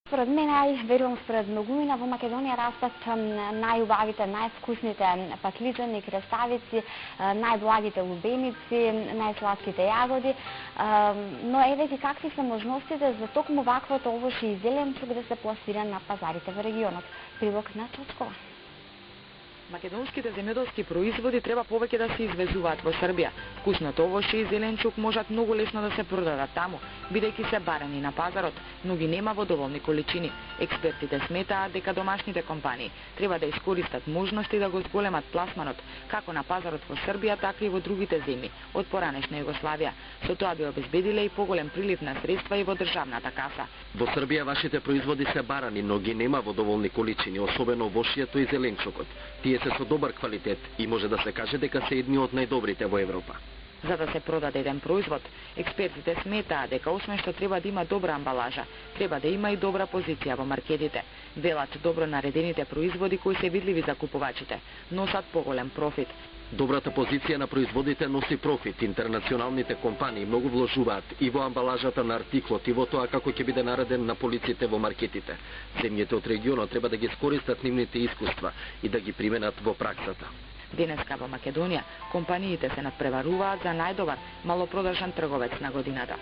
Според мен, верувам според многумина, во Македонија растат најубавите, највкусните патлизани, краставици, најблагите лубеници, најслатките јагоди. Но еве ги какви се можностите за токму ваквото овошје и зеленчук да се пласира на пазарите во регионот. Прилог на Чочкова. Македонските земјоделски производи треба повеќе да се извезуваат во Србија. Вкусното овошје и зеленчук можат многу лесно да се продадат таму, бидејќи се барани на пазарот, но ги нема во доволни количини. Експертите сметаат дека домашните компании треба да искористат можности да го зголемат пласманот, како на пазарот во Србија, така и во другите земји од поранешна Југославија. Со тоа би обезбедиле и поголем прилив на средства и во државната каса. Во Србија вашите производи се барани, но ги нема во доволни количини, особено овошјето и зеленчукот. Тие се со добар квалитет и може да се каже дека се едни од најдобрите во Европа. За да се продаде еден производ, експертите сметаат дека освен што треба да има добра амбалажа, треба да има и добра позиција во маркетите. Велат, добро наредените производи кои се видливи за купувачите носат поголем профит. Добрата позиција на производите носи профит. Интернационалните компании многу вложуваат и во амбалажата на артиклот и во тоа како ќе биде нареден на полиците во маркетите. Земјите од регионот треба да ги искористат нивните искуства и да ги применат во праксата. Денеска во Македонија компаниите се надпреваруваат за најдобар малопродажан трговец на годината.